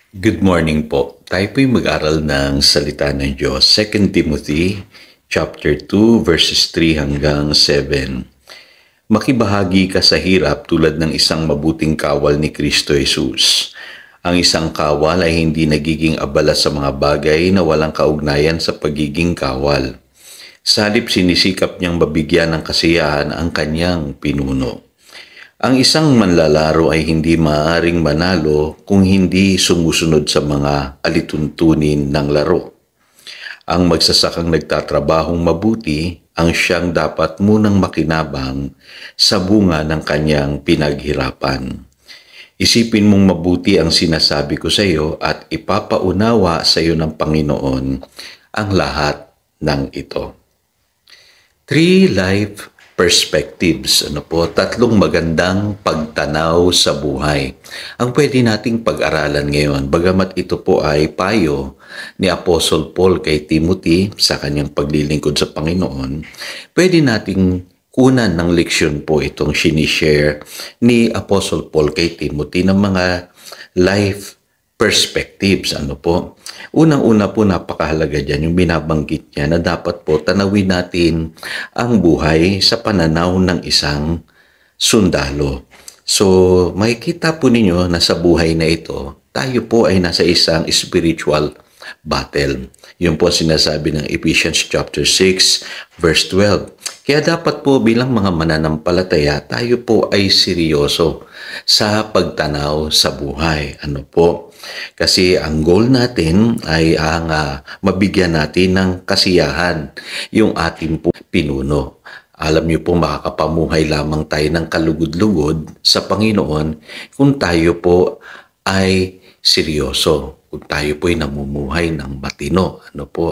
Good morning po. Tayo po'y mag-aral ng salita ng Diyos. 2 Timothy chapter 2 verses 3 hanggang 7. Makibahagi ka sa hirap tulad ng isang mabuting kawal ni Kristo Jesus. Ang isang kawal ay hindi nagiging abala sa mga bagay na walang kaugnayan sa pagiging kawal. Sa halip sinisikap niyang mabigyan ng kasiyahan ang kanyang pinuno. Ang isang manlalaro ay hindi maaaring manalo kung hindi sumusunod sa mga alituntunin ng laro. Ang magsasakang nagtatrabahong mabuti ang siyang dapat munang makinabang sa bunga ng kanyang pinaghirapan. Isipin mong mabuti ang sinasabi ko sa iyo at ipapaunawa sa iyo ng Panginoon ang lahat ng ito. 3 life perspectives, tatlong magandang pagtanaw sa buhay. Ang pwede nating pag-aralan ngayon, bagamat ito po ay payo ni Apostle Paul kay Timothy sa kanyang paglilingkod sa Panginoon, pwede nating kunan ng leksyon po itong sinishare ni Apostle Paul kay Timothy ng mga life perspectives. Unang-una po, napakahalaga dyan yung binabanggit niya na dapat po tanawin natin ang buhay sa pananaw ng isang sundalo. So, makikita po ninyo na sa buhay na ito, tayo po ay nasa isang spiritual battle. Yun po sinasabi ng Ephesians chapter 6 verse 12. Kaya dapat po bilang mga mananampalataya, tayo po ay seryoso sa pagtanaw sa buhay. Kasi ang goal natin ay ang mabigyan natin ng kasiyahan yung ating po pinuno. Alam niyo po, makakapamuhay lamang tayo ng kalugod-lugod sa Panginoon kung tayo po ay seryoso. Kung tayo po ay namumuhay ng matino,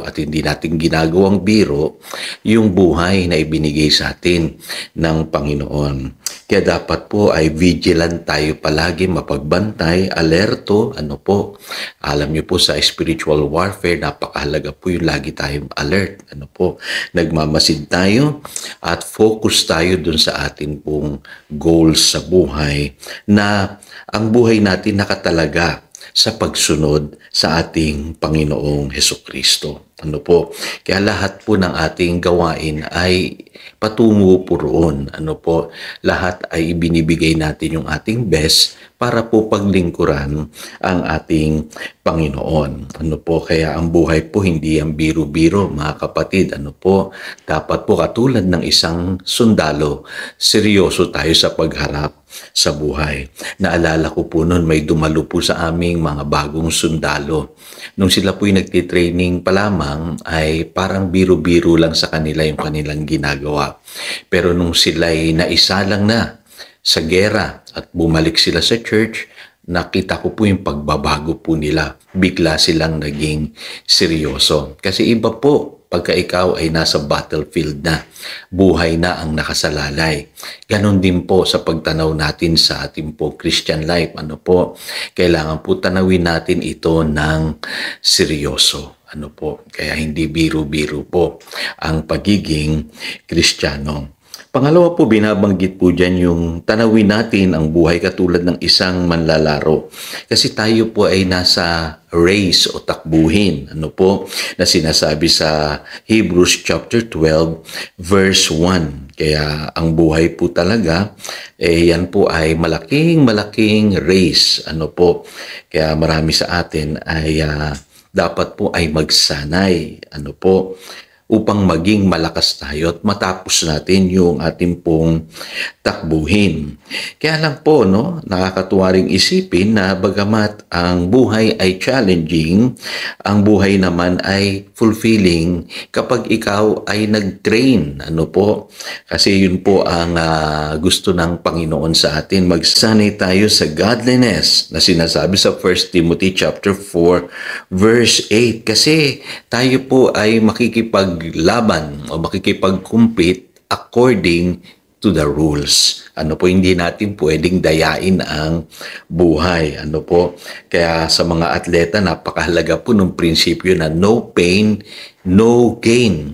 at hindi natin ginagawang biro yung buhay na ibinigay sa atin ng Panginoon. Kaya dapat po ay vigilant tayo palagi, mapagbantay, alerto, Alam niyo po sa spiritual warfare, napakahalaga po yung lagi tayong alert, Nagmamasid tayo at focus tayo dun sa atin pong goals sa buhay na ang buhay natin nakatalaga sa pagsunod sa ating Panginoong Hesukristo. Kaya lahat po ng ating gawain ay patungo po roon. Lahat ay ibinibigay natin yung ating best para po paglingkuran ang ating Panginoon. Kaya ang buhay po hindi ang biro-biro, mga kapatid. Dapat po katulad ng isang sundalo, seryoso tayo sa pagharap sa buhay. Naalala ko po noon, may dumalo po sa aming mga bagong sundalo. Nung sila po'y nagtitraining pa lamang, ay parang biro-biro lang sa kanila yung kanilang ginagawa. Pero nung sila'y naisalang na sa gera at bumalik sila sa church, nakita ko po yung pagbabago po nila. Bigla silang naging seryoso. Kasi iba po, pagka ikaw ay nasa battlefield na, buhay na ang nakasalalay. Ganon din po sa pagtanaw natin sa ating po Christian life. Kailangan po tanawin natin ito ng seryoso. Kaya hindi biro-biro po ang pagiging Kristiyano. Pangalawa po, binabanggit po dyan yung tanawin natin ang buhay katulad ng isang manlalaro. Kasi tayo po ay nasa race o takbuhin. Na sinasabi sa Hebrews chapter 12 verse 1. Kaya ang buhay po talaga, yan po ay malaking race. Kaya marami sa atin ay dapat po ay magsanay. Upang maging malakas tayo at matapos natin yung ating pong takbuhin. Kaya lang po, nakakatuwa ring isipin na bagamat ang buhay ay challenging, ang buhay naman ay fulfilling kapag ikaw ay nag-train. Kasi yun po ang gusto ng Panginoon sa atin. Magsanay tayo sa godliness na sinasabi sa 1 Timothy chapter 4 verse 8. Kasi tayo po ay makikipaglaban o makikipag-compete according to the rules. Hindi natin pwedeng dayain ang buhay. Kaya sa mga atleta, napakahalaga po ng prinsipyo na no pain, no gain.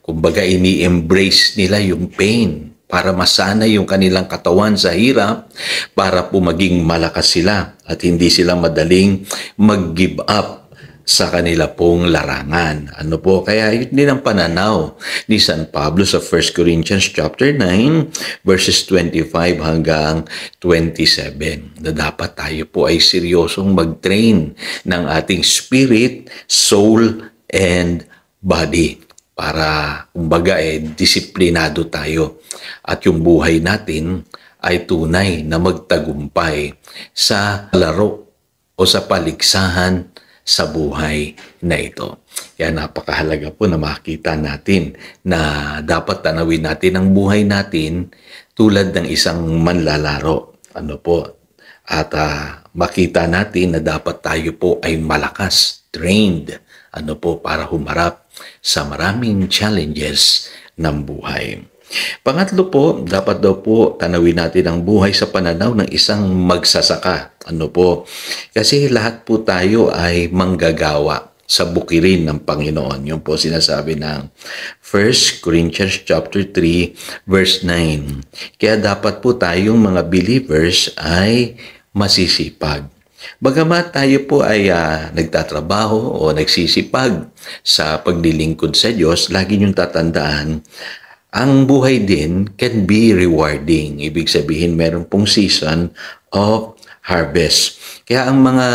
Kumbaga ini-embrace nila yung pain. para masanay yung kanilang katawan sa hirap, para po maging malakas sila at hindi sila madaling mag-give up sa kanila pong larangan. Ano po? Kaya yun din ang pananaw ni San Pablo sa 1 Corinthians chapter 9 verses 25 hanggang 27. Na dapat tayo po ay seryosong mag-train ng ating spirit, soul, and body para kumbaga disiplinado tayo at yung buhay natin ay tunay na magtagumpay sa laro o sa paligsahan sa buhay na ito. Kaya napakahalaga po na makita natin na dapat tanawin natin ang buhay natin tulad ng isang manlalaro. Ano po? At makita natin na dapat tayo po ay malakas, trained, ano po, para humarap sa maraming challenges ng buhay. Pangatlo po, dapat daw po tanawin natin ang buhay sa pananaw ng isang magsasaka. Ano po? Kasi lahat po tayo ay manggagawa sa bukirin ng Panginoon. Yung po sinasabi ng 1 Corinthians chapter 3 verse 9. Kaya dapat po tayong mga believers ay masisipag. Bagamat tayo po ay nagtatrabaho o nagsisipag sa paglilingkod sa Diyos, lagi niyong tatandaan, ang buhay din can be rewarding. Ibig sabihin, meron pong season of harvest. Kaya ang mga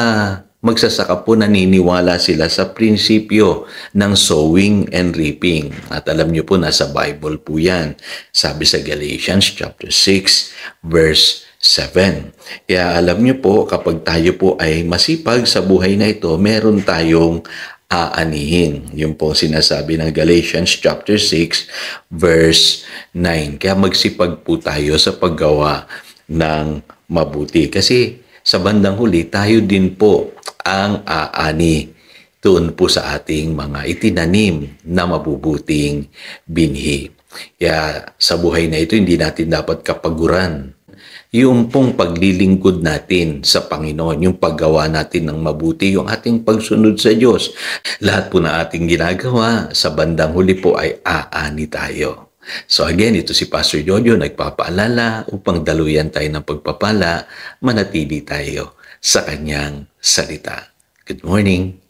magsasaka po naniniwala sila sa prinsipyo ng sowing and reaping. At alam niyo po, nasa Bible po yan. Sabi sa Galatians chapter 6 verse 7. Kaya alam niyo po, kapag tayo po ay masipag sa buhay na ito, meron tayong aanihin. Yung po sinasabi ng Galatians chapter 6 verse 9. Kaya magsipag po tayo sa paggawa ng mabuti. Kasi sa bandang huli, tayo din po ang aani doon po sa ating mga itinanim na mabubuting binhi. Kaya sa buhay na ito, hindi natin dapat kapaguran yung pong paglilingkod natin sa Panginoon, yung paggawa natin ng mabuti, yung ating pagsunod sa Diyos. Lahat po na ating ginagawa, sa bandang huli po ay aani tayo. So again, ito si Pastor Jojo, nagpapaalala upang daluyan tayo ng pagpapala, manatili tayo sa kanyang salita. Good morning.